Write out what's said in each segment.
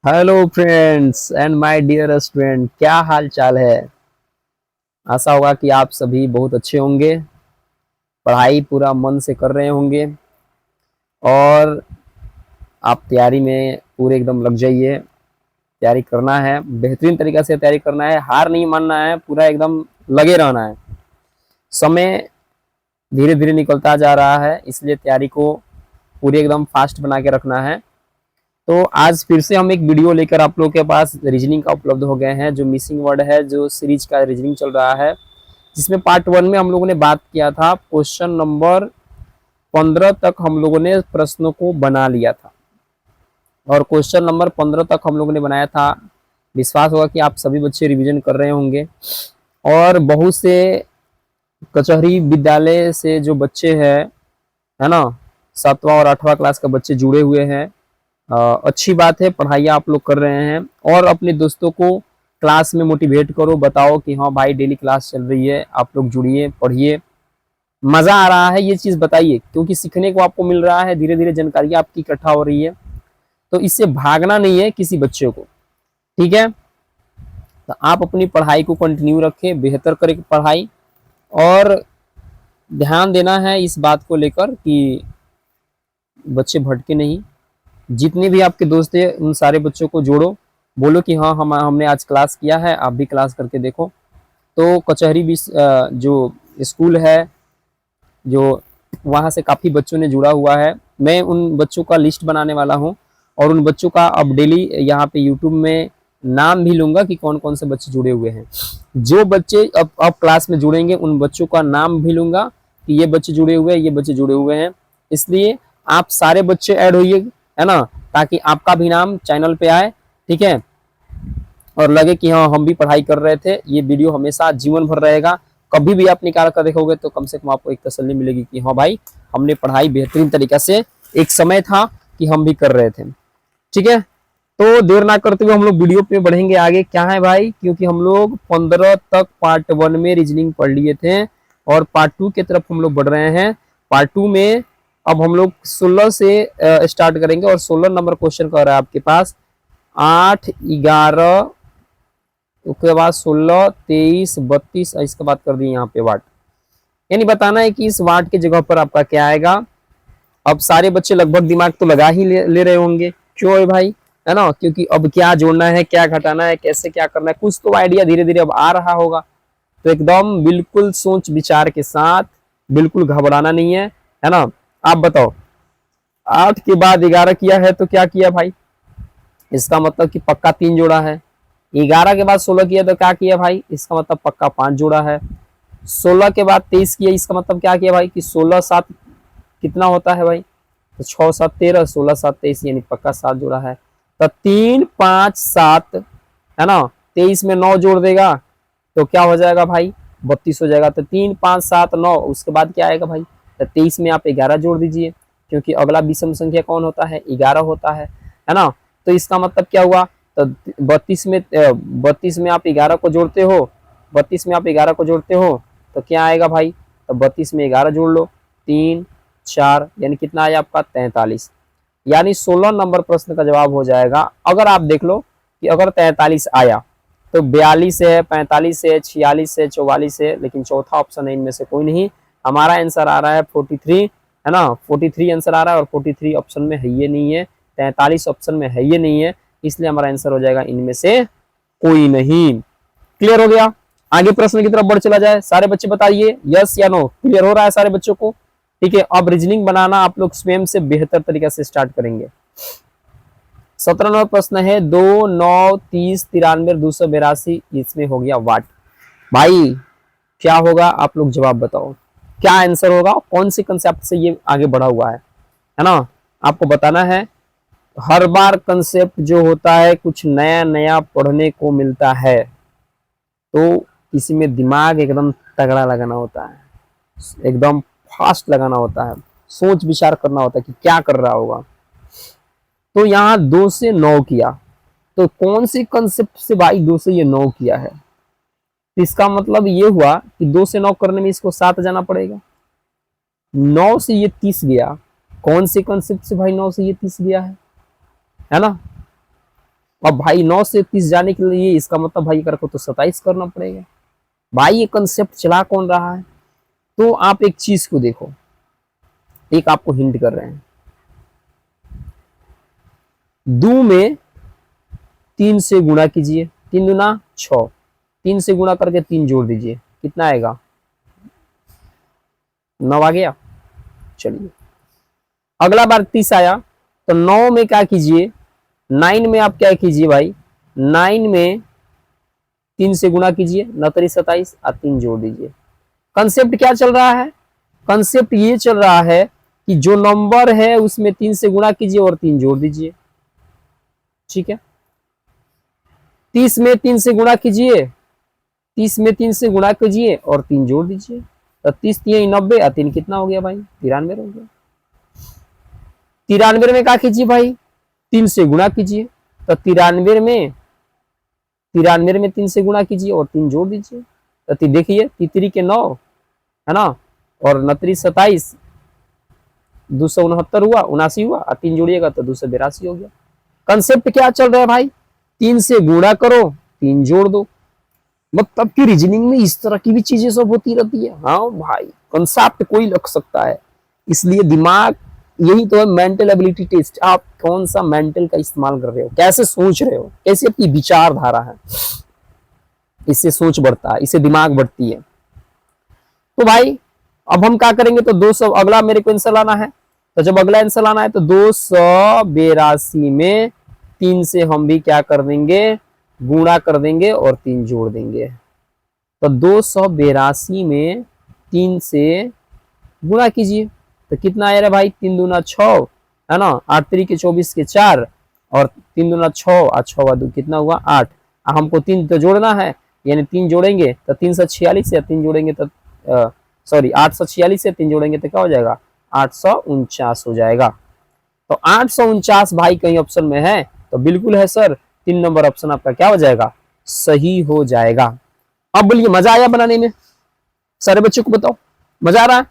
Hello friends and my dear student, क्या हाल चाल है। आशा होगा कि आप सभी बहुत अच्छे होंगे, पढ़ाई पूरा मन से कर रहे होंगे और आप तैयारी में पूरे एकदम लग जाइए। तैयारी करना है, बेहतरीन तरीके से तैयारी करना है, हार नहीं मानना है, पूरा एकदम लगे रहना है। समय धीरे धीरे निकलता जा रहा है, इसलिए तैयारी को पूरी एकदम फास्ट बना के रखना है। तो आज फिर से हम एक वीडियो लेकर आप लोगों के पास रीजनिंग का उपलब्ध हो गए हैं। जो मिसिंग वर्ड है, जो सीरीज का रीजनिंग चल रहा है, जिसमें पार्ट 1 में हम लोगों ने बात किया था, क्वेश्चन नंबर 15 तक हम लोगों ने प्रश्नों को बना लिया था और क्वेश्चन नंबर 15 तक हम लोगों ने बनाया था। विश्वास होगा कि आप सभी बच्चे रिवीजन कर रहे होंगे और बहुत से कचहरी विद्यालय से जो बच्चे हैं, है ना, 7वां और 8वां क्लास का बच्चे जुड़े हुए हैं। अच्छी बात है, पढ़ाई आप लोग कर रहे हैं और अपने दोस्तों को क्लास में मोटिवेट करो, बताओ कि हाँ भाई डेली क्लास चल रही है, आप लोग जुड़िए, पढ़िए, मजा आ रहा है, ये चीज बताइए, क्योंकि सीखने को आपको मिल रहा है, धीरे धीरे जानकारी आपकी इकट्ठा हो रही है। तो इससे भागना नहीं है किसी बच्चे को, ठीक है। तो आप अपनी पढ़ाई को कंटिन्यू रखें, बेहतर करें पढ़ाई और ध्यान देना है इस बात को लेकर कि बच्चे भटके नहीं। जितने भी आपके दोस्त हैं उन सारे बच्चों को जोड़ो, बोलो कि हाँ हमने आज क्लास किया है, आप भी क्लास करके देखो। तो कचहरी भी जो स्कूल है, जो वहाँ से काफ़ी बच्चों ने जुड़ा हुआ है, मैं उन बच्चों का लिस्ट बनाने वाला हूँ और उन बच्चों का अब डेली यहाँ पे यूट्यूब में नाम भी लूंगा कि कौन कौन से बच्चे जुड़े हुए हैं। जो बच्चे अब क्लास में जुड़ेंगे उन बच्चों का नाम भी लूंगा कि ये बच्चे जुड़े हुए हैं, ये बच्चे जुड़े हुए हैं। इसलिए आप सारे बच्चे ऐड होइए, है ना, ताकि आपका भी नाम चैनल पे आए, ठीक है, और लगे कि हाँ हम भी पढ़ाई कर रहे थे। ये वीडियो हमेशा जीवन भर रहेगा, कभी भी आप निकाल कर देखोगे तो कम से कम आपको एक तसल्ली मिलेगी कि हाँ भाई हमने पढ़ाई बेहतरीन तरीके से, एक समय था कि हम भी कर रहे थे, ठीक है। तो देर ना करते हुए हम लोग वीडियो पे बढ़ेंगे आगे। क्या है भाई, क्योंकि हम लोग 15 तक पार्ट 1 में रीजनिंग पढ़ लिए थे और पार्ट 2 की तरफ हम लोग बढ़ रहे हैं। पार्ट 2 में अब हम लोग 16 से स्टार्ट करेंगे और 16 नंबर क्वेश्चन कर रहा है आपके पास 8, 11, उसके बाद 16, 23, 32, इसके बाद कर दिए यहाँ पे वाट, यानी बताना है कि इस वाट की जगह पर आपका क्या आएगा। अब सारे बच्चे लगभग दिमाग तो लगा ही ले रहे होंगे, क्यों है भाई, है ना, क्योंकि अब क्या जोड़ना है, क्या घटाना है, कैसे क्या करना है, कुछ तो आइडिया धीरे धीरे अब आ रहा होगा। तो एकदम बिल्कुल सोच विचार के साथ, बिल्कुल घबराना नहीं है ना। आप बताओ, 8 के बाद 11 किया है तो क्या किया भाई, इसका मतलब कि पक्का 3 जोड़ा है। 11 के बाद 16 किया तो क्या किया भाई, इसका मतलब पक्का 5 जोड़ा है। 16 के बाद 23 किया, इसका मतलब क्या किया भाई कि 16 7 कितना होता है भाई, तो 6 7 13, 16 7 23, यानी पक्का 7 जोड़ा है। तो 3 5 7, है ना, 23 में 9 जोड़ देगा तो क्या हो जाएगा भाई, 32 हो जाएगा। तो 3 5 7 9, उसके बाद क्या आएगा भाई, तो 23 में आप 11 जोड़ दीजिए, क्योंकि अगला विषम संख्या कौन होता है, 11 होता है ना। तो इसका मतलब क्या हुआ, तो 32 में आप 11 को जोड़ते हो, 32 में आप 11 को जोड़ते हो तो क्या आएगा भाई, तो 32 में 11 जोड़ लो, 3 4, यानी कितना आया आपका 43, यानी 16 नंबर प्रश्न का जवाब हो जाएगा। अगर आप देख लो कि अगर 43 आया तो 42 है, 45 है, 46 है, 44 है, लेकिन चौथा ऑप्शन है इनमें से कोई नहीं। हमारा आंसर आ रहा है 43, है ना, 43 आंसर आ रहा है और 43 ऑप्शन में है ये नहीं है, 43 ऑप्शन में है ये नहीं है, इसलिए हमारा आंसर हो जाएगा इनमें से कोई नहीं। क्लियर हो गया, आगे प्रश्न की तरफ बढ़ चला जाए। सारे बच्चे बताइए यस या नो, क्लियर हो रहा है सारे बच्चों को, ठीक है। अब रीजनिंग बनाना आप लोग स्वयं से बेहतर तरीके से स्टार्ट करेंगे। 17 नंबर प्रश्न है, 2 9 30 93 282, इसमें हो गया वाट। भाई क्या होगा, आप लोग जवाब बताओ, क्या आंसर होगा, कौन सी कंसेप्ट से ये आगे बढ़ा हुआ है ना, आपको बताना है। हर बार कंसेप्ट जो होता है कुछ नया नया पढ़ने को मिलता है, तो इसी में दिमाग एकदम तगड़ा लगाना होता है, एकदम फास्ट लगाना होता है, सोच विचार करना होता है कि क्या कर रहा होगा। तो यहाँ 2 से 9 किया, तो कौन सी कंसेप्ट से भाई 2 से ये 9 किया है, तो इसका मतलब ये हुआ कि 2 से 9 करने में इसको 7 जाना पड़ेगा। 9 से ये 30 गया, कौन सी कंसेप्ट से भाई 9 से ये 30 गया है ना। अब भाई 9 से 30 जाने के लिए इसका मतलब भाई कर को तो 27 करना पड़ेगा। भाई ये कंसेप्ट चला कौन रहा है? तो आप एक चीज को देखो, एक आपको हिंट कर रहे हैं, दो में 3 से गुणा कीजिए, 3 दूना 6, 3 से गुणा करके 3 जोड़ दीजिए, कितना आएगा? 9 आ गया। चलिए अगला बार 30 आया तो 9 में क्या कीजिए, 9 में आप क्या कीजिए भाई, 9 में 3 से गुणा कीजिए, 9 3 27 और 3 जोड़ दीजिए। कंसेप्ट क्या चल रहा है? कंसेप्ट ये चल रहा है कि जो नंबर है उसमें 3 से गुणा कीजिए और 3 जोड़ दीजिए। ठीक है, 30 में 3 से गुणा कीजिए, 30 में 3 से गुणा कीजिए और 3 जोड़ दीजिए, तो 30 3 90 और 3 कितना हो गया भाई? 93 हो गया। 93 में क्या कीजिए भाई? 3 से गुणा कीजिए, तो 93 में 3 से गुणा कीजिए और 3 जोड़ दीजिए, तो देखिए 3 के 9 है ना, और 9 27, 269 हुआ, 79 हुआ, और 3 जोड़िएगा तो 282 हो गया। कंसेप्ट क्या चल रहा है भाई? 3 से गुणा करो, 3 जोड़ दो। मतलब की रीजनिंग में इस तरह की भी चीजें सब होती रहती है। हाँ भाई, कंसेप्ट कोई लग सकता है, इसलिए दिमाग, यही तो है मेंटल एबिलिटी टेस्ट। आप कौन सा मेंटल का इस्तेमाल कर रहे हो, कैसे सोच रहे हो, कैसे आपकी विचारधारा है, इससे सोच बढ़ता है, इससे दिमाग बढ़ती है। तो भाई अब हम क्या करेंगे, तो 200 अगला मेरे को आंसर लाना है, तो जब अगला आंसर लाना है तो 282 में 3 से हम भी क्या कर देंगे, गुणा कर देंगे और 3 जोड़ देंगे। तो 282 में 3 से गुणा कीजिए, तो कितना आया रे भाई? 3 दूना 6 है ना, 8 3 के 24 के 4 और 3 दूना 6 और 6 2 कितना हुआ? 8। हमको 3 तो जोड़ना है, यानी 3 जोड़ेंगे तो 346 है, 3 जोड़ेंगे तो सॉरी 846 से 3 जोड़ेंगे तो क्या हो जाएगा? 849 हो जाएगा। तो 849 भाई कहीं ऑप्शन में है तो बिल्कुल है सर, 3 नंबर ऑप्शन आपका क्या हो जाएगा? सही हो जाएगा। अब बोलिए मजा आया बनाने में? सारे बच्चों को बताओ मजा आ रहा है?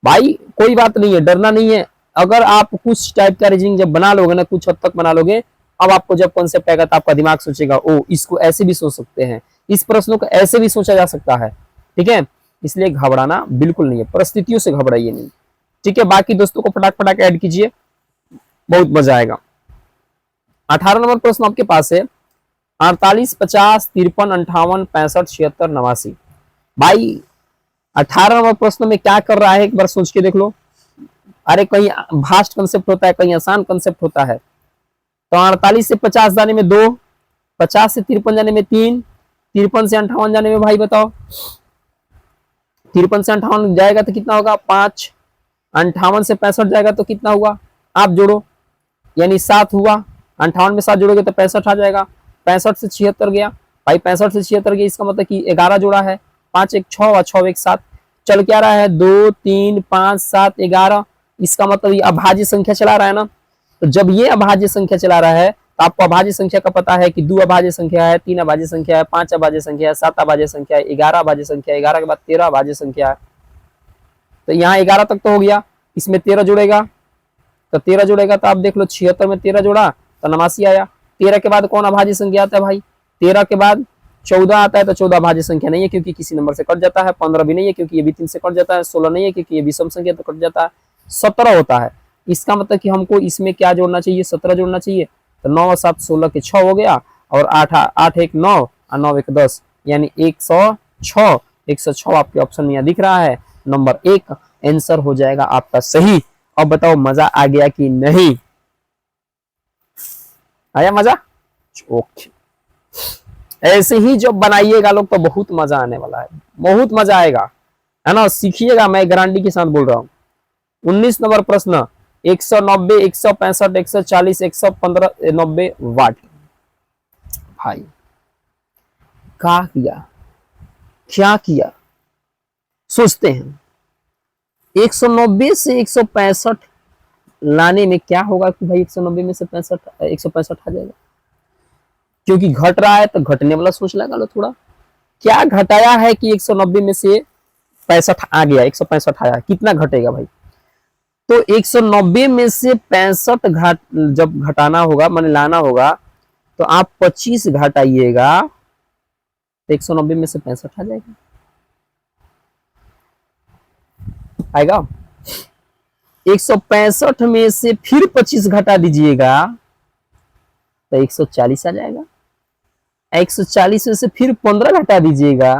भाई कोई बात नहीं है, डरना नहीं है। अगर आप कुछ टाइप का रीजनिंग जब बना लोगे ना, कुछ हद तक बना लोगे, अब आपको जब कॉन्सेप्ट आएगा तो आपका दिमाग सोचेगा ओ इसको ऐसे भी सोच सकते हैं, इस प्रश्नों को ऐसे भी सोचा जा सकता है। ठीक है, इसलिए घबराना बिल्कुल नहीं है, परिस्थितियों से घबराइए नहीं। ठीक है, बाकी दोस्तों को फटाक फटाक ऐड कीजिए, बहुत मजा आएगा। 18 नंबर प्रश्न आपके पास है, 48 50 53 58 65 76 89। भाई 18 नंबर प्रश्न में क्या कर रहा है एक बार सोच के देख लो। अरे कहीं भास्ट कंसेप्ट होता है, कहीं आसान कंसेप्ट होता है। तो 48 से 50 जाने में 2, 50 से 53 जाने में 3, 53 से 58 जाने में भाई बताओ, 53 से 58 जाएगा तो कितना होगा? 5। 58 से 65 जाएगा तो कितना हुआ? आप जोड़ो, यानी 7 हुआ। 58 में 7 जोड़ोगे तो 65 आ जाएगा। 65 से 76 गया भाई, 65 से 76 गया, इसका मतलब कि 11 जोड़ा है, 5 1 6 और 6 1 7। चल क्या रहा है? 2 3 5 7 11। इसका मतलब ये अभाज्य संख्या चला रहा है ना। तो जब ये अभाज्य संख्या चला रहा है तो आपको अभाज्य संख्या का पता है कि 2 अभाज्य संख्या है, 3 अभाज्य संख्या है, 5 अभाज्य संख्या है, 7 अभाज्य संख्या है, 11 अभाज्य संख्या है, 11 के बाद 13 अभाज्य संख्या है। तो यहाँ 11 तक तो हो गया, इसमें 13 जुड़ेगा, तो 13 जुड़ेगा तो आप देख लो 76 में 13 जोड़ा तो 89 आया। 13 के बाद कौन अभाज्य संख्या आता है भाई? 13 के बाद 14 आता है, तो 14 अभाज्य संख्या नहीं है क्योंकि किसी नंबर से कट जाता है। 15 भी नहीं है क्योंकि ये भी 3 से कट जाता है। 16 नहीं है क्योंकि ये विषम संख्या तो कट जाता है। 17 होता है, इसका मतलब कि हमको इसमें क्या जोड़ना चाहिए? 17 जोड़ना चाहिए। तो 9 और 7 16 के 6 हो गया, और 8 1 9 और 9 1 10, यानी 106। 106 आपके ऑप्शन में यहाँ दिख रहा है, नंबर 1 आंसर हो जाएगा आपका सही। अब बताओ मजा आ गया कि नहीं? आया मजा? ओके, ऐसे ही जब बनाइएगा लोग तो बहुत मजा आने वाला है, बहुत मजा आएगा, है ना। सीखिएगा, मैं गारंटी के साथ बोल रहा हूँ। 19 नंबर प्रश्न, 190 165 140 115 90 वाट। भाई क्या किया, क्या किया? सोचते हैं 190 से 165 लाने में क्या होगा कि भाई 190 में से 165 आ जाएगा, क्योंकि घट रहा है तो घटने वाला सोच लगा लो थोड़ा। क्या घटाया है कि 190 में से 65 आ गया, 165 आया, कितना घटेगा भाई? तो 190 में से 65 जब घटाना होगा, माने लाना होगा, तो आप 25 घटाइएगा तो 190 में से 65 आ जाएगा, आएगा। 165 में से फिर 25 घटा दीजिएगा तो 140 आ जाएगा। 140 में से फिर 15 घटा दीजिएगा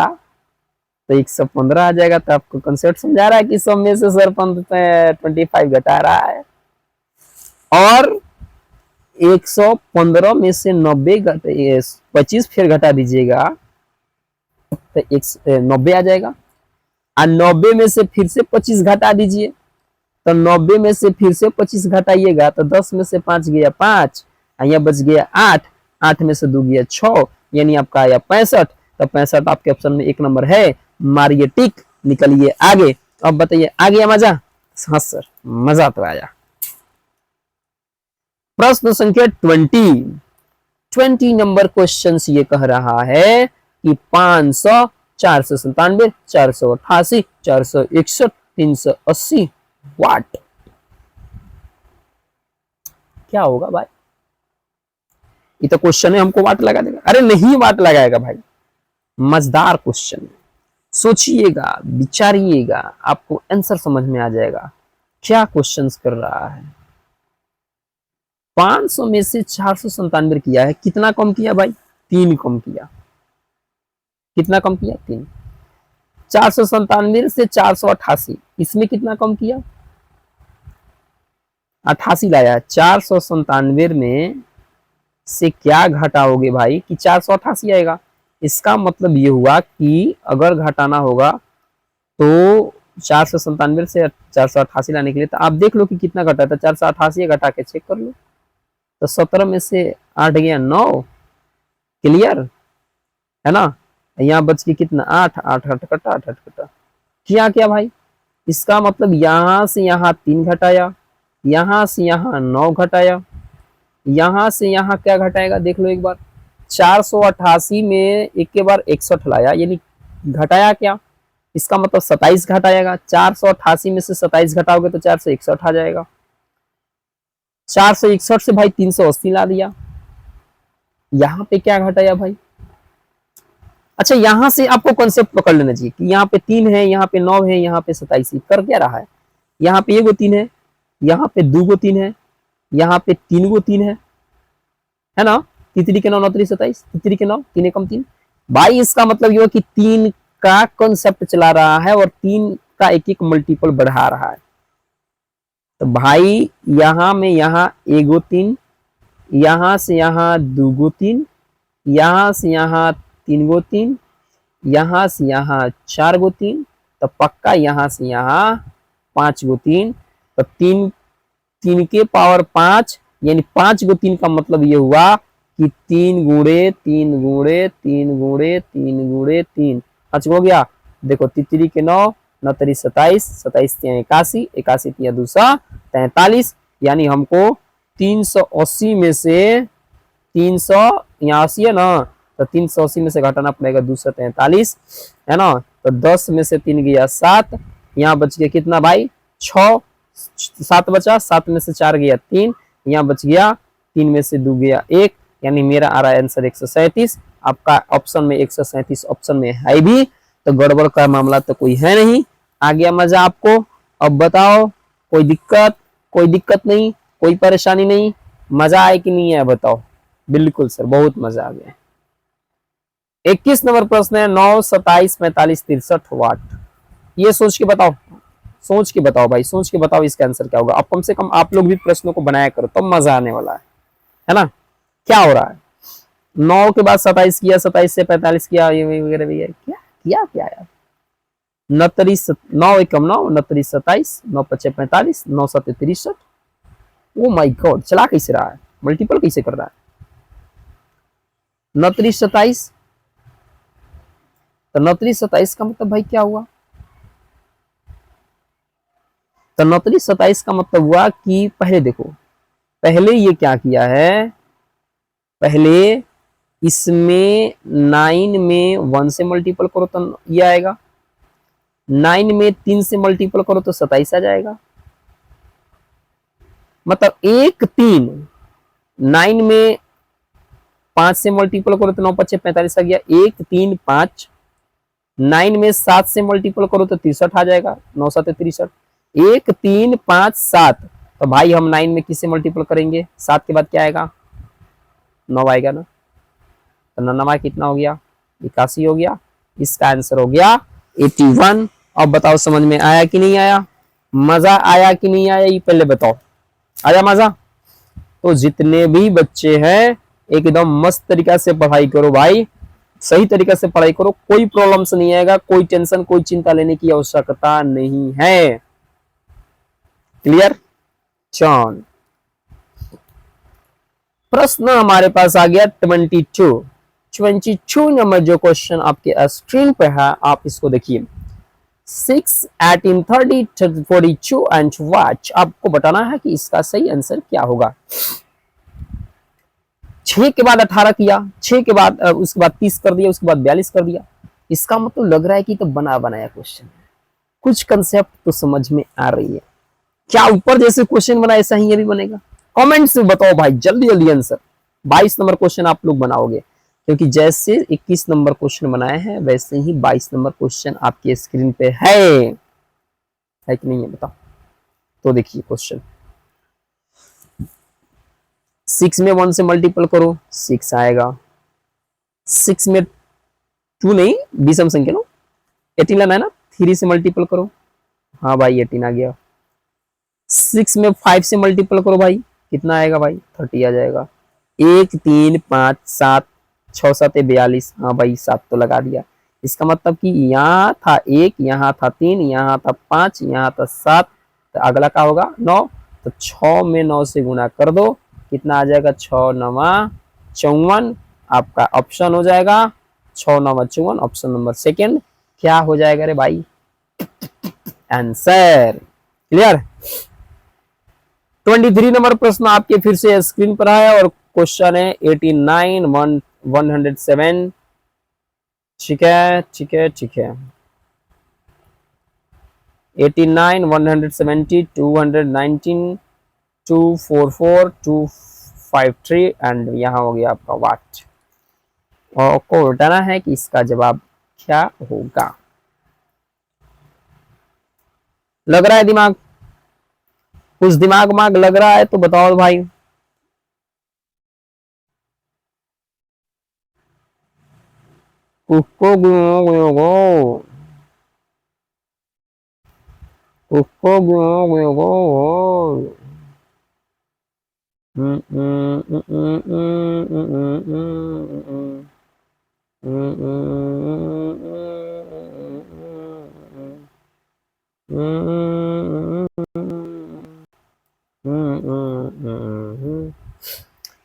तो 115 आ जाएगा। तो आपको कंसेप्ट समझा रहा है कि सब में से सर 25 घटा रहा है। और 115 में से 25 फिर घटा दीजिएगा तो 90 आ जाएगा। और 90 में से फिर से 25 घटा दीजिए तो 90 में से फिर से 25 घटाइएगा तो 10 में से 5 गया 5, यहाँ बच गया 8, 8 में से 2 गया 6, यानी आपका आया 65। तो 65 आपके ऑप्शन में 1 नंबर है, मारिए टिक, निकलिए आगे। अब बताइए आ गया मजा? हाँ सर, मजा तो आया। प्रश्न संख्या 20 नंबर क्वेश्चन ये कह रहा है कि 500, 497, 488, 461, 380 वाट क्या होगा भाई? ये तो क्वेश्चन है, हमको वाट लगा देगा? अरे नहीं वाट लगाएगा भाई, मजेदार क्वेश्चन है। सोचिएगा, विचारिएगा, आपको आंसर समझ में आ जाएगा क्या क्वेश्चंस कर रहा है। 500 में से 497 किया है, कितना कम किया भाई? 3 कम किया। कितना कम किया? 3। 497 से 488, इसमें कितना कम किया? 88 लाया। 497 में से क्या घटाओगे भाई कि 488 आएगा? इसका मतलब ये हुआ कि अगर घटाना होगा तो 497 से 488 लाने के लिए तो आप देख लो कि कितना घटा था। 488 घटा के चेक कर लो तो 17 में से 8 गया 9, क्लियर है ना। यहाँ बच के कितना? 8, 8 कटा, 8 कटा। क्या भाई? इसका मतलब यहां से यहाँ 3 घटाया, यहां से यहाँ 9 घटाया, यहां से यहाँ क्या घटाएगा देख लो एक बार। 488 में एक के बार 61 लाया, यानी घटाया क्या? इसका मतलब 27 घटाएगा। 488 में से 27 घटाओगे तो 461 आ जाएगा। 461 से भाई 380 ला दिया। यहां पे क्या घटाया भाई? अच्छा, यहां से आपको कॉन्सेप्ट पकड़ लेना चाहिए कि यहाँ पे 3 है, यहाँ पे 9 है, यहाँ पे 27 कर क्या रहा है। यहाँ पे 1 3 है, यहाँ पे 2 3 है, यहाँ पे 3 3 है ना। 3 के 9 9 3 27, 3 के 9 3 कम 3 भाई। इसका मतलब ये कि 3 का कॉन्सेप्ट चला रहा है और 3 का एक एक मल्टीपल बढ़ा रहा है। तो भाई यहां में यहाँ 1 3, यहां से यहाँ 2 3, यहां से यहाँ 3 3, यहां से यहाँ 4 3, तो पक्का यहां से यहाँ 5 3। तो 3 के पावर 5 यानी 5 3 का मतलब ये हुआ कि 3 गुणे 3 गुणे 3 गुणे 3 गुणे 3 5 हो गया। देखो 3 के 9 9 3 27, 27 81, 81 243, यानी हमको 380 में से 300 यहाँ 80 है ना, तो 380 में से घटाना पड़ेगा 243 है ना। तो 10 में से 3 गया 7, यहाँ बच गया कितना भाई? 6, 7 बचा, 7 में से 4 गया 3, यहाँ बच गया 3 में से 2 गया 1, यानी मेरा आ रहा है आंसर 137। आपका ऑप्शन में 137 ऑप्शन में है भी, तो गड़बड़ का मामला तो कोई है नहीं। आ गया मजा आपको? अब बताओ, कोई दिक्कत? कोई दिक्कत नहीं, कोई परेशानी नहीं, मजा आए कि नहीं है बताओ? बिल्कुल सर, बहुत मजा आ गया। 21 नंबर प्रश्न है, 9 27 45 63 वाट। ये सोच के बताओ, सोच के बताओ भाई, सोच के बताओ इसका आंसर क्या होगा। अब कम से कम आप लोग भी प्रश्नों को बनाया करो, तब मजा आने वाला है ना। क्या हो रहा है? 9 के बाद 27 किया, 27 से 45 किया, ये वगैरह भी है। क्या यार? 9 1 9, 9 3 27, 9 5 45, 9 7 63। ओ माय गॉड, चला कैसे रहा है? मल्टीपल कैसे कर रहा है? 9 3 27, तो 9 3 27 का मतलब भाई क्या हुआ? तो 9 3 27 का मतलब हुआ कि पहले देखो, पहले ये क्या किया है, पहले इसमें 9 में 1 से मल्टीपल करो तो ये आएगा, 9 में 3 से मल्टीपल करो तो 27 आ जाएगा। मतलब 1 3 9 में 5 से मल्टीपल करो तो 9 5 45 आ गया, 1 3 5। 9 में 7 से मल्टीपल करो तो 63 आ जाएगा, 9 7 63, 1 3 5 7। तो भाई हम 9 में किससे मल्टीपल करेंगे, 7 के बाद क्या आएगा, 9 आएगा ना, तो 9 कितना हो गया, 81 हो गया। इसका आंसर हो गया 81। अब बताओ समझ में आया कि नहीं आया, मजा आया कि नहीं आया, ये पहले बताओ, आया मजा। तो जितने भी बच्चे हैं एकदम मस्त तरीका से पढ़ाई करो भाई, सही तरीके से पढ़ाई करो, कोई प्रॉब्लम्स नहीं आएगा, कोई टेंशन कोई चिंता लेने की आवश्यकता नहीं है। क्लियर। चौन प्रश्न हमारे पास आ गया 22 नंबर जो क्वेश्चन आपके स्क्रीन पे है, आप इसको देखिए। 6 18 30 42 एंड वॉच, आपको बताना है कि इसका सही आंसर क्या होगा। 6 के बाद 18 किया, 6 के बाद उसके बाद 30 कर दिया, उसके बाद 42 कर दिया। इसका मतलब लग रहा है कि तो बना बनाया क्वेश्चन है, कुछ कंसेप्ट तो समझ में आ रही है। क्या ऊपर जैसे क्वेश्चन बना ऐसा ही ये भी बनेगा, कमेंट्स में बताओ भाई, जल्दी जल्दी आंसर। 22 नंबर क्वेश्चन आप लोग बनाओगे, क्योंकि जैसे 21 नंबर क्वेश्चन बनाए हैं वैसे ही 22 नंबर क्वेश्चन आपके स्क्रीन पे है कि नहीं है बताओ। तो देखिए क्वेश्चन, 6 में 1 से मल्टीपल करो 6 आएगा, 6 में 2 नहीं विषम संख्या लो, 18 लाना है ना, 3 से मल्टीपल करो, हाँ भाई 18 आ गया। 6 में 5 से मल्टीपल करो भाई, कितना आएगा भाई, 30 आ जाएगा। 1 3 5 7 6 7 42, हाँ भाई 7 तो लगा दिया। इसका मतलब कि यहाँ था 1, यहाँ था 3, यहाँ था 5, यहाँ था 7, तो अगला क्या होगा 9। तो 6 में 9 से गुना कर दो, कितना आ जाएगा, 6 9 54, आपका ऑप्शन हो जाएगा 6 9 54, ऑप्शन नंबर सेकंड क्या हो जाएगा रे भाई, आंसर। क्लियर। 23 नंबर प्रश्न आपके फिर से स्क्रीन पर है और क्वेश्चन है 89 107। ठीक है ठीक है ठीक है, 89 170 219 244 253 एंड यहाँ हो गया आपका वाट। और आपको बताना है कि इसका जवाब क्या होगा। लग रहा है दिमाग, कुछ दिमाग माग लग रहा है तो बताओ भाई। कुको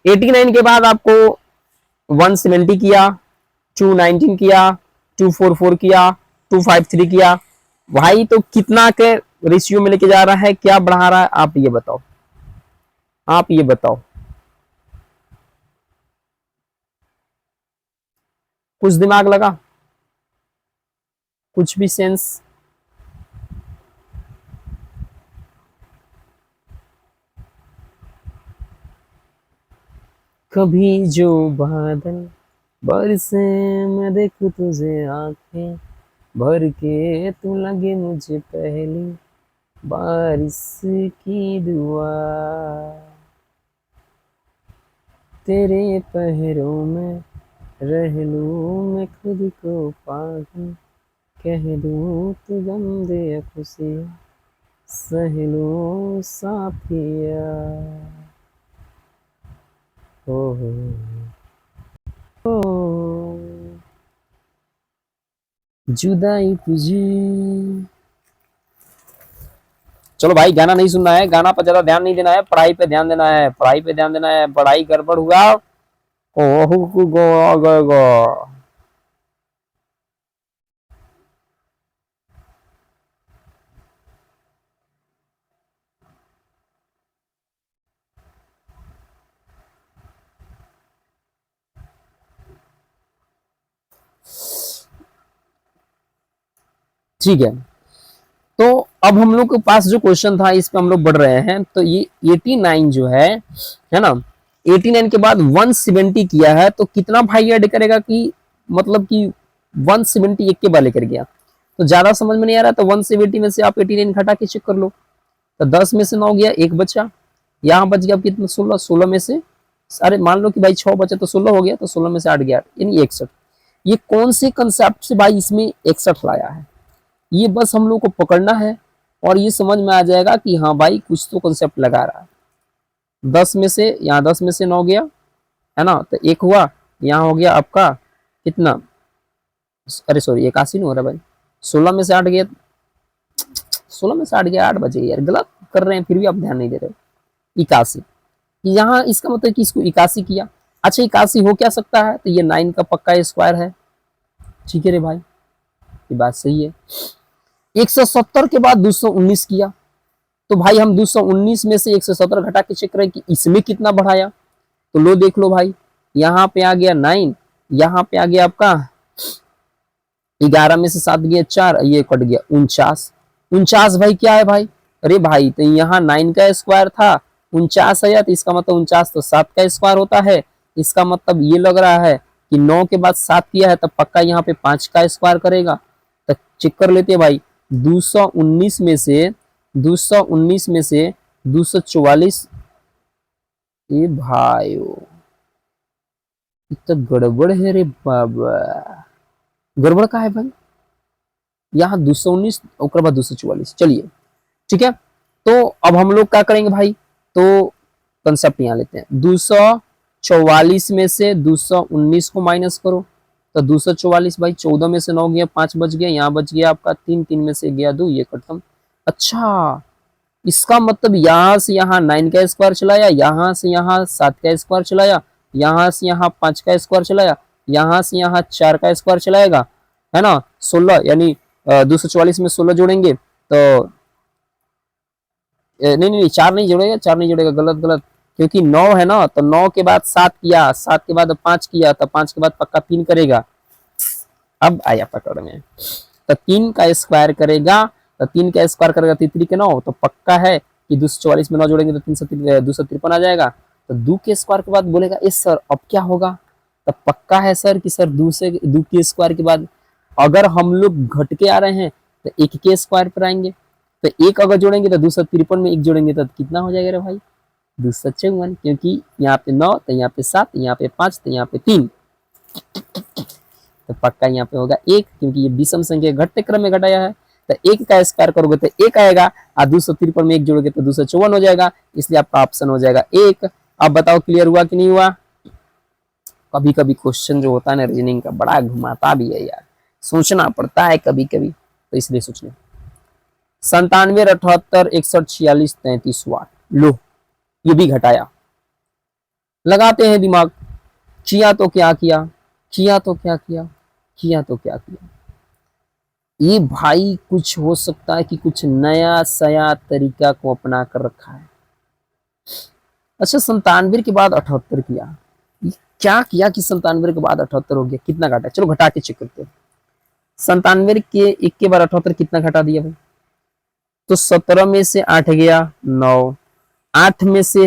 एटी 89 के बाद आपको 170 किया, 219 किया, 244 किया, 253 किया भाई, तो कितना के रेशियो में लेके जा रहा है, क्या बढ़ा रहा है, आप ये बताओ, आप ये बताओ। कुछ दिमाग लगा, कुछ भी सेंस। कभी जो बादल बरसे मैं देखूं तुझे आंखें भर के, तू लगे मुझे पहली बारिश की दुआ, तेरे पहरों में रह लूं मैं खुद को पागल, कह दूं तू गम दे खुशी सह लूं साथिया। ओ जुदाई तुझी। चलो भाई गाना नहीं सुनना है, गाना पर ज्यादा ध्यान नहीं देना है, पढ़ाई पे ध्यान देना है, पढ़ाई पे ध्यान देना है। पढ़ाई गड़बड़ हुआ गो। ठीक है, तो अब हम लोग के पास जो क्वेश्चन था इस पे हम लोग बढ़ रहे हैं। तो ये 89 जो है ना, 89 के बाद 170 किया है तो कितना भाई ऐड करेगा कि मतलब कि 170 एक के बाद लेकर गया, तो ज्यादा समझ में नहीं आ रहा, तो 170 में से आप 89 घटा के चेक कर लो। तो 10 में से 9 गया, एक बचा, यहाँ बच गया कितना 16, 16 में से अरे मान लो कि भाई 6 बचा तो 16 हो गया, तो 16 में से 8 गया यानी 61। ये कौन से कंसेप्ट से भाई इसमें 61 लाया है, ये बस हम लोग को पकड़ना है और ये समझ में आ जाएगा कि हाँ भाई कुछ तो कंसेप्ट लगा रहा है। 10 में से यहाँ 10 में से 9 गया है ना, तो एक हुआ, यहाँ हो गया आपका कितना, अरे सॉरी 81 नहीं हो रहा भाई, 16 में से 8 गया, 16 में से 8 गया, 8 बचे यार, गलत कर रहे हैं फिर भी आप ध्यान नहीं दे रहे। 81 यहाँ इसका मतलब कि इसको 81 किया। अच्छा 81 हो क्या सकता है, तो ये 9 का पक्का स्क्वायर है, ठीक है रे भाई, ये बात सही है। 170 के बाद 219 किया, तो भाई हम 219 में से 170 घटा के चेक करें कि इसमें कितना बढ़ाया, तो लो देख लो भाई, यहाँ पे आ गया 9, यहाँ पे आ गया आपका 11 में से 7 गया 4, ये कट गया 49। 49 भाई क्या है भाई, अरे भाई तो यहाँ 9 का स्क्वायर था, 49 है, तो इसका मतलब 49 तो 7 का स्क्वायर होता है। इसका मतलब ये लग रहा है कि 9 के बाद 7 किया है, तब पक्का यहाँ पे 5 का स्क्वायर करेगा। तो चेक कर लेते हैं भाई, 219 में से 244, ये भाई तो गड़बड़ है रे बाबा, गड़बड़ का है भाई, यहाँ 219 और बाद 244, चलिए ठीक है। तो अब हम लोग क्या करेंगे भाई, तो कंसेप्ट यहाँ लेते हैं, 244 में से 219 को माइनस करो, तो 244 भाई 14 में से 9 गया, 5 बच गया, यहाँ बच गया आपका 3, 3 में से गया 2, ये खत्म। अच्छा इसका मतलब यहाँ से यहाँ 9 का स्क्वायर चलाया, यहाँ से यहाँ 7 का स्क्वायर चलाया, यहाँ से यहाँ 5 का स्क्वायर चलाया, यहाँ से यहाँ 4 का स्क्वायर चलाएगा, है ना 16, यानी 244 में 16 जोड़ेंगे तो नहीं नहीं 4 नहीं जोड़ेगा, 4 नहीं जोड़ेगा, गलत गलत, क्योंकि 9 है ना, तो 9 के बाद 7 किया, 7 के बाद 5 किया, तो 5 के बाद पक्का 3 करेगा। अब आया पकड़ में, तो 3 का स्क्वायर करेगा, तो 3 का स्क्वायर करेगा 3 के 9, तो पक्का है कि 244 में 9 जोड़ेंगे तो 253 आ जाएगा। तो 2 के स्क्वायर के बाद बोलेगा इस सर अब क्या होगा, तो पक्का है सर कि सर 2 के स्क्वायर के बाद अगर हम लोग घट के आ रहे हैं तो 1 के स्क्वायर पर आएंगे, तो 1 अगर जोड़ेंगे तो 253 में 1 जोड़ेंगे तो कितना हो जाएगा रे भाई 254, क्योंकि यहाँ पे 9, तो यहाँ पे 7, यहाँ पे 5, तो यहाँ पे 3, तो पक्का यहाँ पे होगा 1, क्योंकि ये विषम संख्या घटते क्रम में घटाया है। तो 1 का स्क्वायर करोगे तो 1 आएगा, और 253 में 1 जोड़ोगे तो 254 हो जाएगा, इसलिए आपका ऑप्शन हो जाएगा 1। अब बताओ क्लियर हुआ कि नहीं हुआ। कभी कभी क्वेश्चन जो होता है ना रीजनिंग का बड़ा घुमाता भी है यार, सोचना पड़ता है कभी कभी, तो इसलिए सोचना। 97, 78, 61, 46, 33 वाट, लो ये भी घटाया, लगाते हैं दिमाग, किया तो क्या किया, किया तो क्या किया, किया तो क्या किया। ये भाई कुछ हो सकता है कि कुछ नया सया तरीका को अपना कर रखा है। अच्छा 97 के बाद 78 किया, क्या किया कि 97 के बाद 78 हो गया, कितना घटा, चलो घटा के चेक करते हैं। 97 के 1 के बाद 78 कितना घटा दिया भाई, तो 17 में से 8 गया 9, 8 में से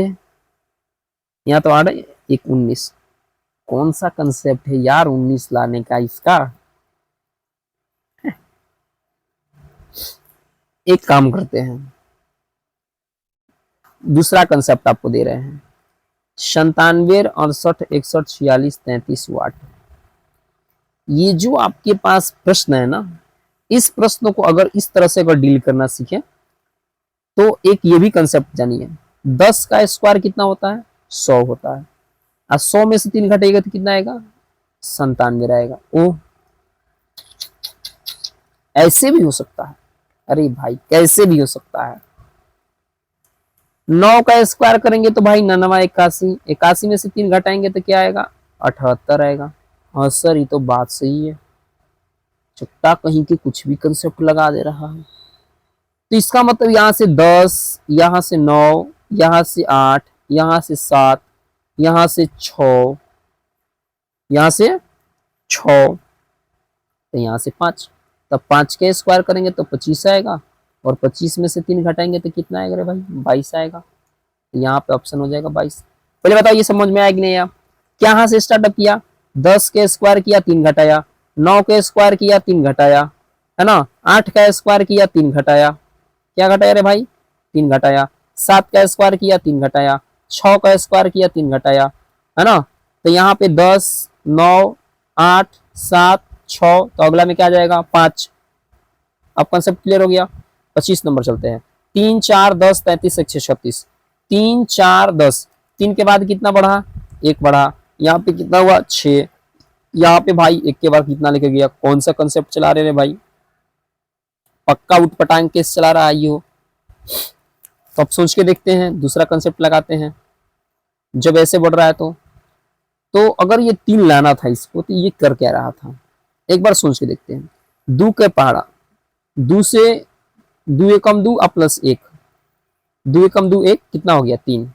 यहाँ तो 8 1 19, कौन सा कंसेप्ट है यार 19 लाने का इसका। एक काम करते हैं, दूसरा कंसेप्ट आपको दे रहे हैं, 97, 68, 61, 46, 33 वाट। ये जो आपके पास प्रश्न है ना, इस प्रश्न को अगर इस तरह से अगर डील करना सीखे तो एक ये भी कंसेप्ट जानिए, 10 का स्क्वायर कितना होता है 100 होता है, और 100 में से 3 घटेगा तो कितना आएगा 97 रहेगा। ओ ऐसे भी हो सकता है, अरे भाई कैसे भी हो सकता है। 9 का स्क्वायर करेंगे तो भाई 9 81, 81 में से 3 घटाएंगे तो क्या आएगा 78 आएगा। हाँ सर ये तो बात सही है, चुट्टा कहीं के कुछ भी कंसेप्ट लगा दे रहा है। तो इसका मतलब यहाँ से 10, यहाँ से 9, यहाँ से 8, यहाँ से 7, यहाँ से 6, यहाँ से 6, तो यहाँ से 5, तब 5 के स्क्वायर करेंगे तो 25 आएगा, और 25 में से 3 घटाएंगे तो कितना आएगा रे भाई 22 आएगा, तो यहाँ पे ऑप्शन हो जाएगा 22। पहले बताओ ये समझ में आया कि नहीं आया? क्या यहाँ से स्टार्टअप किया, 10 के स्क्वायर किया 3 घटाया, 9 के स्क्वायर किया 3 घटाया, है ना, 8 का स्क्वायर किया 3 घटाया, क्या घटाया रे भाई, 3 घटाया, 7 का स्क्वायर किया 3 घटाया, 6 का स्क्वायर किया 3 घटाया, है ना। तो यहाँ पे 10, 9, 8, 7, 6, तो अगला में क्या आ जाएगा 5। अब कंसेप्ट क्लियर हो गया। 25 नंबर चलते हैं। 3, 4, 10, 33, 136, 3, 4, 10, 3 के बाद कितना बढ़ा, 1 बढ़ा, यहाँ पे कितना हुआ 6, यहाँ पे भाई 1 के बाद कितना लेके गया, कौन सा कंसेप्ट चला रहे हैं भाई, पक्का उठपटांग केस चला रहा है ये हो। तो अब सोच के देखते हैं, दूसरा कंसेप्ट लगाते हैं। जब ऐसे बढ़ रहा है तो अगर ये 3 लाना था इसको तो ये कर क्या रहा था, एक बार सोच के देखते हैं। 2 के पहाड़ा, 2 से 2 एकम 2 और प्लस 1, 2 एकम 2 1, कितना हो गया 3,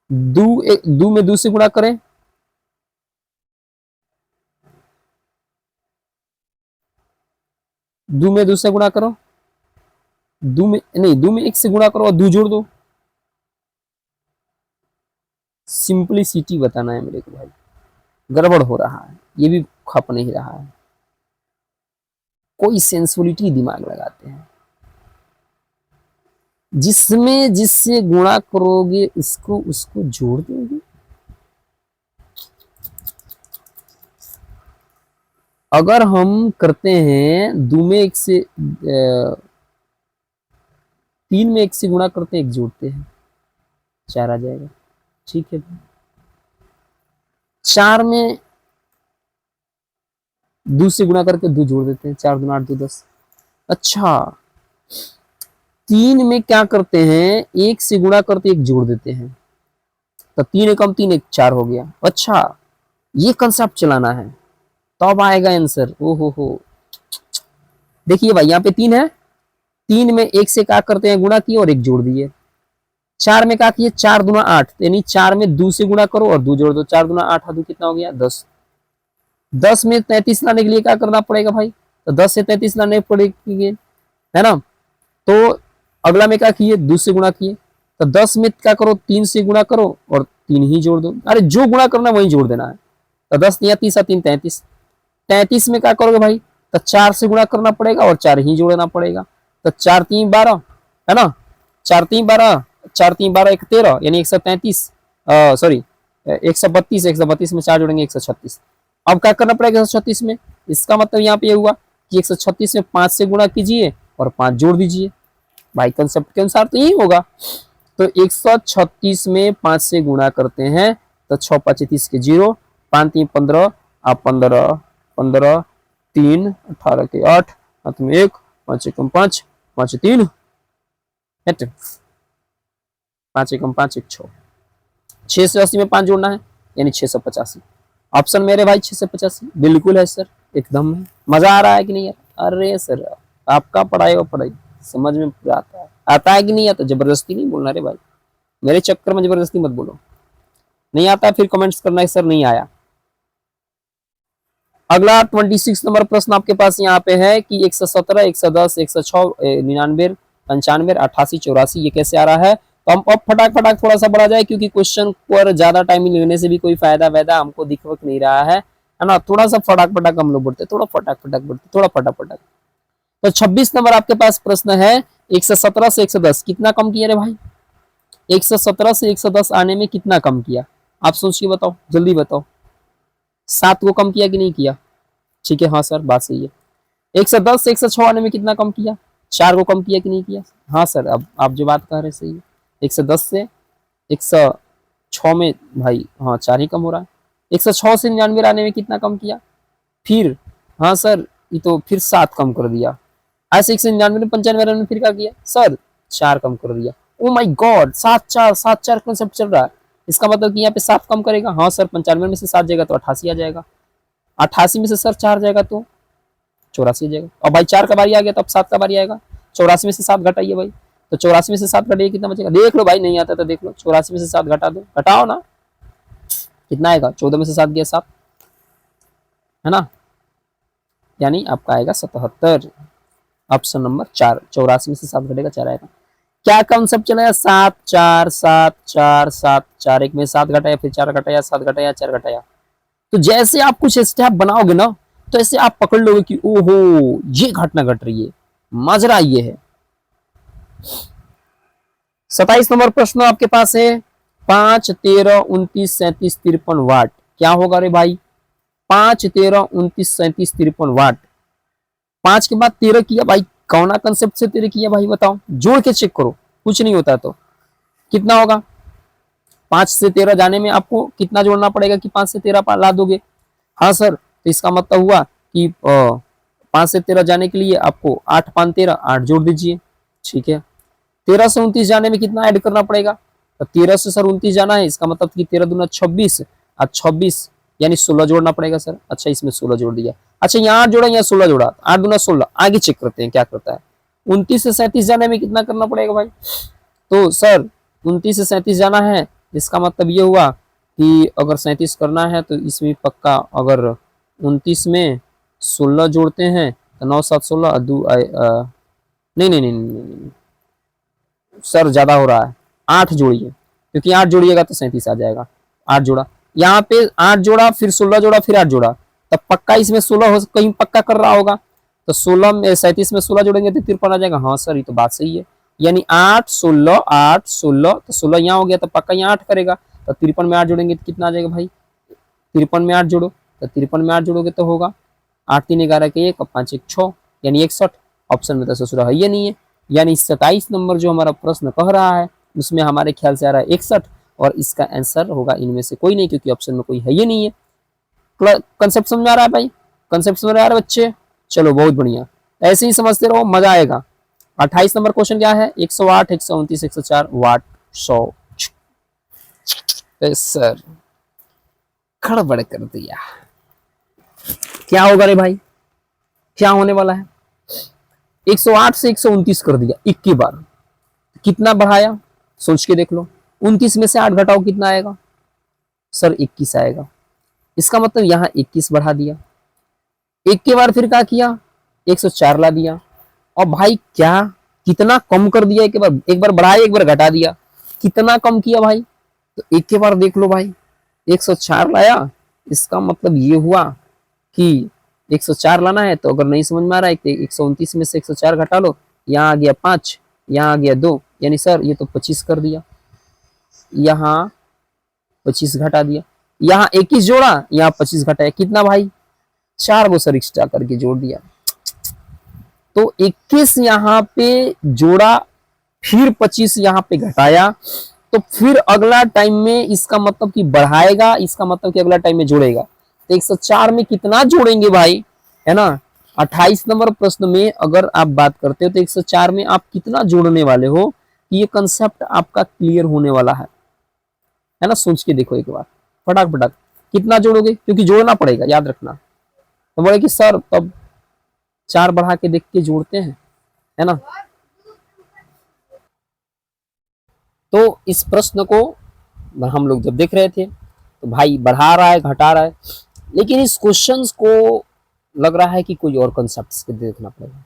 2 में 2 से गुणा करें, 2 में 2 से गुणा करो, 2 में नहीं, 2 में 1 से गुणा करो और 2 जोड़ दो। सिंपलिसिटी बताना है मेरे को भाई, गड़बड़ हो रहा है, ये भी खप नहीं रहा है, कोई सेंसुअलिटी दिमाग लगाते हैं। जिसमें जिससे गुणा करोगे उसको उसको जोड़ दोगे। अगर हम करते हैं 2 में 1 से 3 में 1 से गुणा करते हैं, 1 जोड़ते हैं, 4 आ जाएगा, ठीक है। 4 में 2 से गुणा करके 2 जोड़ देते हैं, 4 दूना 8, 2 10। अच्छा, 3 में क्या करते हैं, 1 से गुणा करते 1 जोड़ देते हैं, तो 3 एकम 3, 1 4 हो गया। अच्छा, ये कंसेप्ट चलाना है तब आएगा आंसर। ओहो हो, देखिए भाई यहाँ पे 3 है, 3 में 1 से क्या करते हैं गुणा किए और 1 जोड़ दिए। 4 में क्या किए, 4 दूना 8, यानी 4 में 2 से गुणा करो और 2 जोड़ दो, 4 दूना 8, 2 कितना हो गया 10। 10 में 33 लाने के लिए क्या करना पड़ेगा भाई, तो 10 से 33 लाने पड़ेगी, है ना। तो अगला में क्या किए, 2 से गुणा किए, तो 10 में क्या करो 3 से गुणा करो और 3 ही जोड़ दो। अरे जो गुणा करना वही जोड़ देना है। तो 10 या 30 3 33, 33 में क्या करोगे भाई, तो 4 से गुणा करना पड़ेगा और 4 ही जोड़ना पड़ेगा। तो 4 3 12, है ना, 4 3 12, 4 3 12 1 13, यानी 133, सॉरी 132, 132 में 4 जोड़ेंगे 136। अब क्या करना पड़ेगा 136 में, इसका मतलब यहाँ पे ये हुआ कि 136 में 5 से गुणा कीजिए और 5 जोड़ दीजिए। भाई कंसेप्ट के अनुसार तो यही होगा। तो 136 में 5 से गुणा करते हैं तो 6 5 30 के 0, 5 3 15, आप 15 15, 3 18 के 8, हाथ में 1, 5 एकम 5, 5 3, 5 एकम 5 1 6, 6 से 80 में 5 जोड़ना है यानी 685। ऑप्शन मेरे भाई 685 बिल्कुल है सर, एकदम है। मजा आ रहा है कि नहीं यार? अरे सर आपका पढ़ाई और पढ़ाई समझ में पूरा आता है कि नहीं आता? जबरदस्ती नहीं बोलना रे भाई, मेरे चक्कर में जबरदस्ती मत बोलो। नहीं आता फिर कमेंट्स करना है सर नहीं आया। अगला 26 नंबर प्रश्न आपके पास यहाँ पे है कि 117, 110, 106, 99, 95, 88, 84 ये कैसे आ रहा है। तो हम अब फटाक फटाक थोड़ा सा बढ़ा जाए क्योंकि क्वेश्चन पर ज्यादा टाइम लेने से भी कोई फायदा वैदा हमको दिख नहीं रहा है ना। थोड़ा सा फटाक फटाक हम लोग बढ़ते, थोड़ा फटाक फटाक बढ़ते, थोड़ा फटाक फटाक। तो 26 नंबर आपके पास प्रश्न है 117 से 110 कितना कम किया रे भाई, 117 से 110 आने में कितना कम किया, आप सोचिए बताओ, जल्दी बताओ। 7 को कम किया कि नहीं किया? ठीक है, हाँ सर बात सही है। 110 से 106 आने में कितना कम किया, 4 को कम किया कि नहीं किया? हाँ सर, अब आप जो बात कह रहे हैं सही है। 110 से 106 में भाई हाँ 4 ही कम हो रहा है। 106 से 99 आने में कितना कम किया, फिर हाँ सर ये तो फिर 7 कम कर दिया। ऐसे 199 में 95 में फिर क्या किया सर, 4 कम कर दिया। ओ माय गॉड, 7 4 7 4 कॉन्सेप्ट चल रहा है। इसका मतलब कि यहाँ पे 7 कम करेगा। हाँ सर, 95 में से 7 जाएगा तो 88 आ जाएगा, 88 में से सर 4 जाएगा तो 84 आ जाएगा। और भाई 4 का बारी आ गया तो अब 7 का बारी आएगा। 84 में से 7 घटाइए भाई, तो 84 में से 7 घटाइए कितना बचेगा, देख लो भाई, नहीं आता तो देख लो। 84 में से 7 घटा दो, घटाओ ना, कितना आएगा, 14 में से 7 गया 7, है ना, यानी आपका आएगा 77। ऑप्शन नंबर 4, 84 में से 7 घटेगा 4 आएगा। क्या कंसेप्ट चलाया, 7 4 7 4 7 4, एक में 7 घटाया, फिर 4 घटाया, 7 घटाया, 4 घटाया। तो जैसे आप कुछ स्टेप बनाओगे ना, तो ऐसे आप पकड़ लोगे कि ओहो ये घटना घट रही है, माजरा ये है। 27 नंबर प्रश्न आपके पास है, 5 13 29 37 53 वाट क्या होगा रे भाई? 5 13 29 37 53 वाट। 5 के बाद 13 किया भाई, कौना कंसेप्ट से 13 किया भाई बताओ, जोड़ के चेक करो, कुछ नहीं होता तो कितना होगा? 5 से 13 जाने में आपको कितना जोड़ना पड़ेगा कि 5 से 13 ला दोगे? हाँ सर, तो इसका मतलब हुआ कि 5 से 13 जाने के लिए आपको 8 5 13 8 जोड़ दीजिए, ठीक है। 13 से 29 जाने में कितना ऐड करना पड़ेगा? तो 13 से सर 29 जाना है, इसका मतलब कि 13 दूना 26 और 26 यानी 16 जोड़ना पड़ेगा सर। अच्छा इसमें 16 जोड़ दिया, अच्छा यहाँ 8 जोड़ा, यहाँ 16 जोड़ा, 8 दूना 16। आगे चेक करते हैं क्या करता है। 29 से 37 जाने में कितना करना पड़ेगा भाई? तो सर 29 से 37 जाना है, इसका मतलब ये हुआ कि अगर 37 करना है तो इसमें पक्का अगर 29 में 16 जोड़ते हैं तो 9 7 16 नहीं नहीं नहीं नहीं, नहीं। सर ज्यादा हो रहा है, 8 जोड़िए, क्योंकि 8 जोड़िएगा तो 37 आ जाएगा। 8 जोड़ा, यहाँ पे 8 जोड़ा, फिर 16 जोड़ा, फिर 8 जोड़ा, तब पक्का इसमें 16 हो, कहीं पक्का कर रहा होगा। तो 16 में 37 में 16 जोड़ेंगे तो 53 आ जाएगा। हाँ सर ये तो बात सही है, यानी 8 16 8 16, तो 16 यहाँ हो गया तो पक्का यहाँ 8 करेगा। तो 53 में 8 जोड़ेंगे तो कितना आ जाएगा भाई? 53 में 8 जोड़ो, तो 53 में 8 जोड़ोगे तो होगा 8 3 11 के 1 5 1 6 यानी 61। ऑप्शन में तो ससुरा है ये नहीं है, यानी 27 नंबर जो हमारा प्रश्न कह रहा है उसमें हमारे ख्याल से आ रहा है 61, और इसका आंसर होगा इनमें से कोई नहीं, क्योंकि ऑप्शन में कोई है ये नहीं है। कंसेप्ट समझ में आ रहा है भाई? कंसेप्ट समझ में आ रहा है बच्चे? चलो बहुत बढ़िया, ऐसे ही समझते रहो, मजा आएगा। 28 नंबर क्वेश्चन क्या है? 108 129 104 वाट 100। सर खड़बड़ कर दिया, क्या होगा रे भाई, क्या होने वाला है? 108 से 129 कर दिया 21 बार, कितना बढ़ाया सोच के देख लो। 29 में से 8 घटाओ कितना आएगा? सर 21 आएगा। इसका मतलब यहाँ 21 बढ़ा दिया, एक के बार फिर क्या किया? 104 ला दिया। और भाई क्या कितना कम कर दिया, एक बार बढ़ाया एक बार घटा दिया, कितना कम किया भाई? तो एक के बार देख लो भाई, 104 लाया, इसका मतलब ये हुआ कि 104 लाना है। तो अगर नहीं समझ में आ रहा है तो 129 में से 104 घटा लो, यहाँ आ गया 5, यहाँ आ गया 2, यानी सर ये तो 25 कर दिया, यहाँ 25 घटा दिया, यहाँ 21 जोड़ा, यहाँ 25 घटाया, कितना भाई? 4 गो सर एक्स्ट्रा करके जोड़ दिया। तो 21 यहाँ पे जोड़ा, फिर 25 यहाँ पे घटाया, तो फिर अगला टाइम में इसका मतलब कि बढ़ाएगा, इसका मतलब कि अगला टाइम में जोड़ेगा। तो 104 में कितना जोड़ेंगे भाई, है ना? 28 नंबर प्रश्न में अगर आप बात करते हो तो 104 में आप कितना जोड़ने वाले हो, कि ये कंसेप्ट आपका क्लियर होने वाला है ना? सोच के देखो एक बार, फटाक फटाक कितना जोड़ोगे, क्योंकि जोड़ना पड़ेगा याद रखना। तो बोले कि सर तब 4 बढ़ा के देख के जोड़ते हैं, है ना? तो इस प्रश्न को हम लोग जब देख रहे थे तो भाई बढ़ा रहा है घटा रहा है, लेकिन इस क्वेश्चन को लग रहा है कि कोई और कंसेप्ट के देखना पड़ेगा।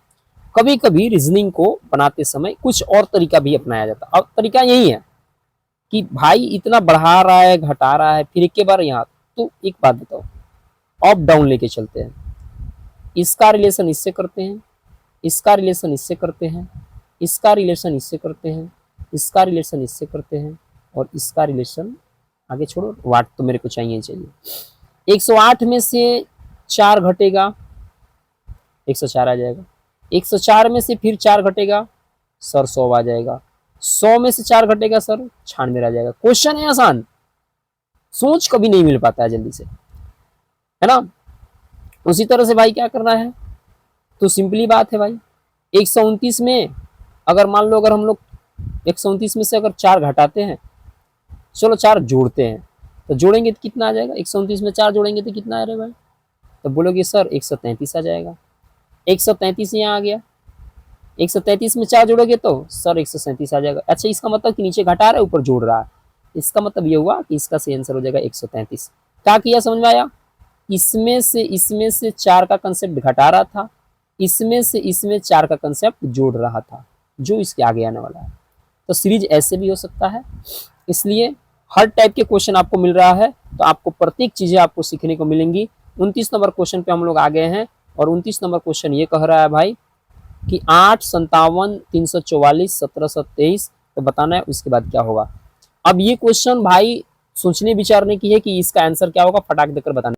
कभी कभी रीजनिंग को बनाते समय कुछ और तरीका भी अपनाया जाता है, और तरीका यही है कि भाई इतना बढ़ा रहा है घटा रहा है, फिर एक के बार यहाँ। तो एक बात बताओ, अप डाउन लेके चलते हैं, इसका रिलेशन इससे करते हैं, इसका रिलेशन इससे करते हैं, इसका रिलेशन इससे करते हैं, इसका रिलेशन इससे करते हैं, और इसका रिलेशन आगे छोड़ो, वाट तो मेरे को चाहिए चाहिए। 108 में से 4 घटेगा, 104 आ जाएगा। 104 में से फिर 4 घटेगा, सर 100 आ जाएगा। 100 में से 4 घटेगा सर 96 आ जाएगा। क्वेश्चन है आसान, सोच कभी नहीं मिल पाता है जल्दी से, है ना? उसी तरह से भाई क्या करना है, तो सिंपली बात है भाई, 129 में अगर मान लो, अगर हम लोग 129 में से अगर 4 घटाते हैं, चलो 4 जोड़ते हैं, तो जोड़ेंगे तो कितना आ जाएगा? 129 में 4 जोड़ेंगे तो कितना आ रहा है भाई? तो बोलोगे सर 133 आ जाएगा। 133 यहाँ आ गया, 133 में 4 जोड़ोगे तो सर 137 आ जाएगा। अच्छा इसका मतलब कि नीचे घटा रहा है ऊपर जोड़ रहा है, इसका मतलब ये हुआ कि इसका सही आंसर हो जाएगा 133। क्या किया समझ में आया? इसमें से 4 का कंसेप्ट घटा रहा था, इसमें से इसमें 4 का कंसेप्ट जोड़ रहा था, जो इसके आगे आने वाला है। तो सीरीज ऐसे भी हो सकता है। इसलिए हर टाइप के क्वेश्चन आपको मिल रहा है, तो आपको प्रत्येक चीजें आपको सीखने को मिलेंगी। 29 नंबर क्वेश्चन पे हम लोग आ गए हैं, और 29 नंबर क्वेश्चन ये कह रहा है भाई कि 8, 57, 344, 1723 तो बताना है उसके बाद क्या होगा। अब ये क्वेश्चन भाई सोचने विचारने की है कि इसका आंसर क्या होगा, फटाक देकर बताना।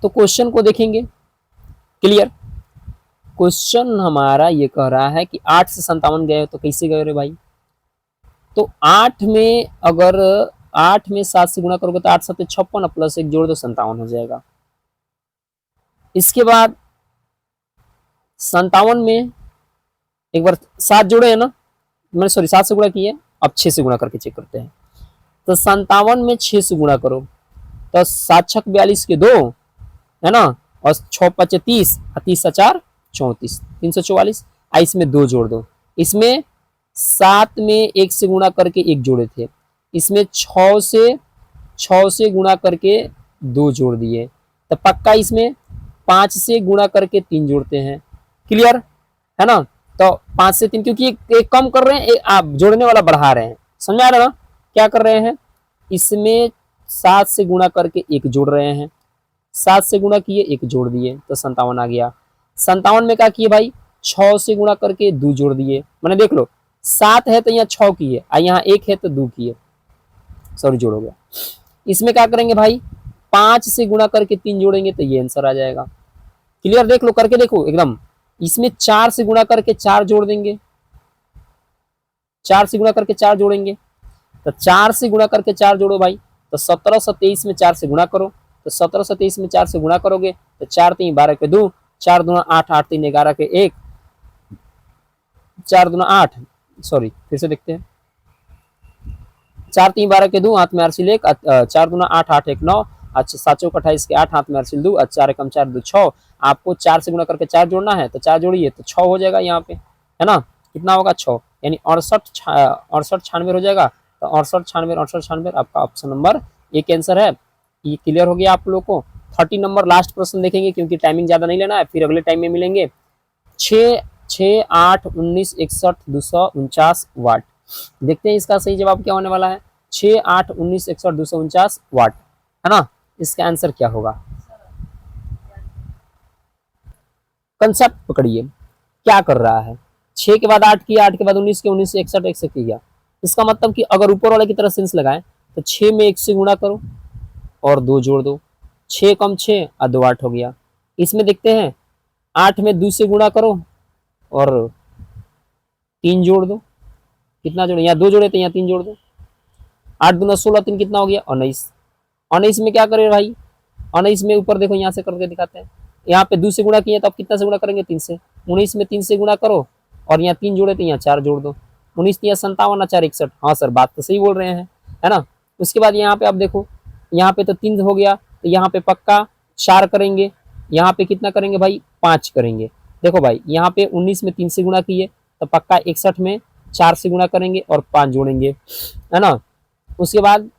तो क्वेश्चन को देखेंगे, क्लियर। क्वेश्चन हमारा ये कह रहा है कि 8 से 57 गए तो कैसे गए रे भाई। तो 8 में अगर 8 में 7 से गुणा करोगे तो 8 7 56 प्लस 1 जोड़ दो 57 हो जाएगा। इसके बाद 57 में एक बार 7 जोड़े है ना, मैंने सॉरी 7 से गुणा किए, अब 6 से गुणा करके चेक करते हैं। तो 57 में 6 से गुणा करो तो 7 छक 42 के 2 है ना, और 6 5 30 और 30 4 34 344। इसमें 2 जोड़ दो। इसमें 7 में 1 से गुणा करके 1 जोड़े थे, इसमें 6 से गुणा करके 2 जोड़ दिए, तो पक्का इसमें 5 से गुणा करके 3 जोड़ते हैं। क्लियर है ना। तो 5 से 3 क्योंकि एक कम कर रहे हैं, आप जोड़ने वाला बढ़ा रहे हैं, समझ आ रहा है ना। क्या कर रहे हैं, इसमें 7 से गुणा करके 1 जोड़ रहे हैं, 7 से गुणा किए 1 जोड़ दिए तो 57 आ गया। 57 में क्या किए भाई, 6 से गुणा करके 2 जोड़ दिए, मैंने देख लो 7 है तो यहाँ 6 किए, यहाँ 1 है तो 2 किए, सॉरी जोड़ हो गया। इसमें क्या करेंगे भाई, 5 से गुणा करके 3 जोड़ेंगे तो ये आंसर आ जाएगा। क्लियर, देख लो करके देखो एकदम। इसमें 4 से गुणा करके 4 जोड़ देंगे, 4 से गुणा करके 4 जोड़ेंगे, तो 4 से गुणा करके 4 जोड़ो भाई, तो 1723 में 4 से गुणा करो, तो 1723 में 4 से गुणा करोगे तो 4 3 12 के 2, 4 दूना 8, 8 3 11 के 1, 4 दूना 8, सॉरी फिर से देखते हैं, 4 3 12 के 2, हाथ में आरसील 1, 4 दूना 8, 8 1 9, अच्छा 7 चौक 28 के 8, हाथ में आरसील 2, 4 एकम 4 2 6। आपको 4 से गुणा करके 4 जोड़ना है तो 4 जोड़िए तो 6 हो जाएगा यहाँ पे, है ना। कितना होगा 6, यानी 68 96 हो जाएगा। तो 68 96 68 96 आपका ऑप्शन नंबर एक आंसर है। ये क्लियर हो गया आप लोग को। 30 नंबर लास्ट प्रश्न देखेंगे क्योंकि टाइमिंग ज्यादा नहीं लेना है, फिर अगले टाइम में मिलेंगे। 6 6 8 19 61 249 वाट। देखते हैं इसका सही जवाब क्या होने वाला है। 6 8 19 61 249 वाट, है ना। इसका आंसर क्या होगा, कंसेप्ट पकड़िए क्या कर रहा है। 6 के बाद 8 किया, 8 के बाद 19 के 19 से 61 1 से किया। इसका मतलब कि अगर ऊपर वाले की तरह सेंस लगाएं तो 6 में 1 से गुणा करो और 2 जोड़ दो, 6 कम 6 और 2 8 हो गया। इसमें देखते हैं 8 में 2 से गुणा करो और 3 जोड़ दो, कितना जोड़े, यहाँ 2 जोड़े थे यहाँ 3 जोड़ दो, 8 दूना 16, 3 कितना हो गया 19। 19 में क्या करें भाई, 19 में ऊपर देखो यहाँ से करके दिखाते हैं, यहाँ पे 2 से गुणा किया तो अब कितना से गुणा करेंगे 3 से। 19 में 3 से गुणा करो और यहाँ 3 जोड़े तो यहाँ 4 जोड़ दो, 19 या 57 4 61। हाँ सर बात तो सही बोल रहे हैं, है ना। उसके बाद यहाँ पे आप देखो, यहाँ पे तो 3 हो गया तो यहाँ पे पक्का 4 करेंगे, यहाँ पे कितना करेंगे भाई 5 करेंगे। देखो भाई यहाँ पे 19 में 3 से गुणा किए तो पक्का 61 में 4 से गुणा करेंगे और 5 जोड़ेंगे, है ना। उसके बाद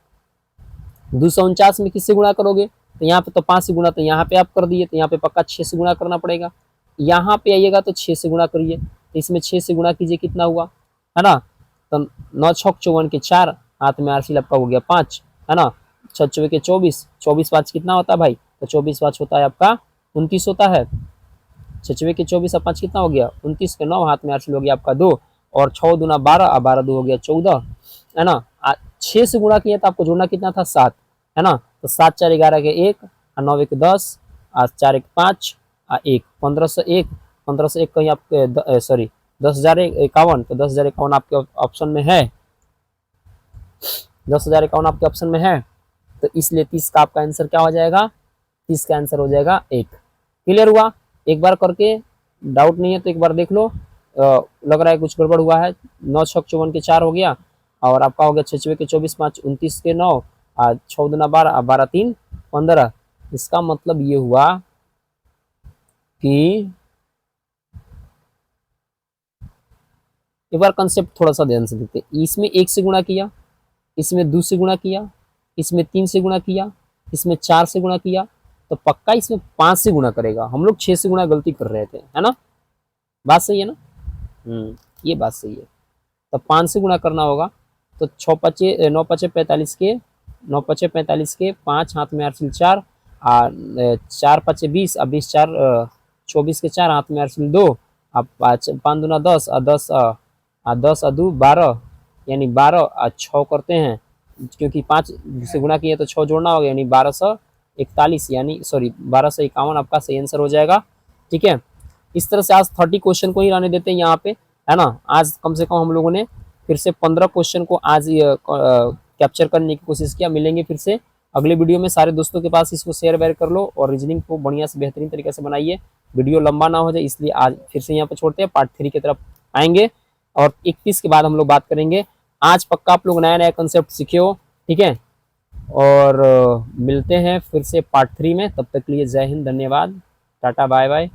249 में किससे गुणा करोगे तो यहाँ पे तो 5 से गुणा, तो यहाँ पे आप कर दिए तो यहाँ पे पक्का 6 से गुणा करना पड़ेगा। यहाँ पे आइएगा तो 6 से गुणा करिए, तो इसमें 6 से गुणा कीजिए कितना हुआ, है ना। तो 9 6 54 के 4, हाथ में आरसी आपका हो गया 5, है ना। 6 4 के 24, 24 5 कितना होता है भाई, तो 24 5 होता है आपका 29 होता है। 6 4 के 24 और 5 कितना हो गया 29 के 9, हाथ में आरसी हो गया आपका 2, और 6 दूना 12 और 12 2 हो गया 14, है ना। 6 से गुणा किया तो आपको जोड़ना कितना था 7, है ना। तो 7 4 11 के 1 और 9 1 10 और 4 1 5 और 1 1501, 1501 कहीं आपके सॉरी 10,051, तो 10,051 आपके ऑप्शन में है, 10,051 आपके ऑप्शन में है। तो इसलिए 30 का आपका आंसर क्या हो जाएगा, 30 का आंसर हो जाएगा 1। क्लियर हुआ, एक बार करके डाउट नहीं है तो एक बार देख लो। लग रहा है कुछ गड़बड़ हुआ है। 9 6 54 के 4 हो गया, और आपका हो गया 6 6 के 24 5 29 के 9 और 6 दूना 12 12 3 15। इसका मतलब ये हुआ कि एक बार कंसेप्ट थोड़ा सा ध्यान से देखते हैं। इसमें 1 से गुणा किया, इसमें 2 से गुणा किया, इसमें 3 से गुणा किया, इसमें 4 से गुणा किया, तो पक्का इसमें 5 से गुणा करेगा। हम लोग 6 से गुणा गलती कर रहे थे, है ना। बात सही है ना, ये बात सही है। तो 5 से गुणा करना होगा। तो 9 5 45 के 5 हाथ में अरसिल 4 4 5 20 और 20 4 24 के 4 हाथ में अरसिल 2 अब 5 5 दूना 10 और 10 10 और 2 12 यानी 12 और 6 करते हैं क्योंकि 5 से गुणा किए तो 6 जोड़ना होगा यानी 1241 यानी सॉरी 1251 आपका सही आंसर हो जाएगा। ठीक है, इस तरह से आज 30 क्वेश्चन को ही रहने देते हैं यहाँ पे, है ना। आज कम से कम हम लोगों ने फिर से 15 क्वेश्चन को आज कैप्चर करने की कोशिश किया। मिलेंगे फिर से अगले वीडियो में। सारे दोस्तों के पास इसको शेयर वेयर कर लो और रीजनिंग को बढ़िया से बेहतरीन तरीके से बनाइए। वीडियो लंबा ना हो जाए इसलिए आज फिर से यहाँ पे छोड़ते हैं, पार्ट 3 की तरफ आएंगे और 31 के बाद हम लोग बात करेंगे। आज पक्का आप लोग नया नया कंसेप्ट सीखे हो, ठीक है। और मिलते हैं फिर से पार्ट 3 में, तब तक के लिए जय हिंद, धन्यवाद, टाटा बाय बाय।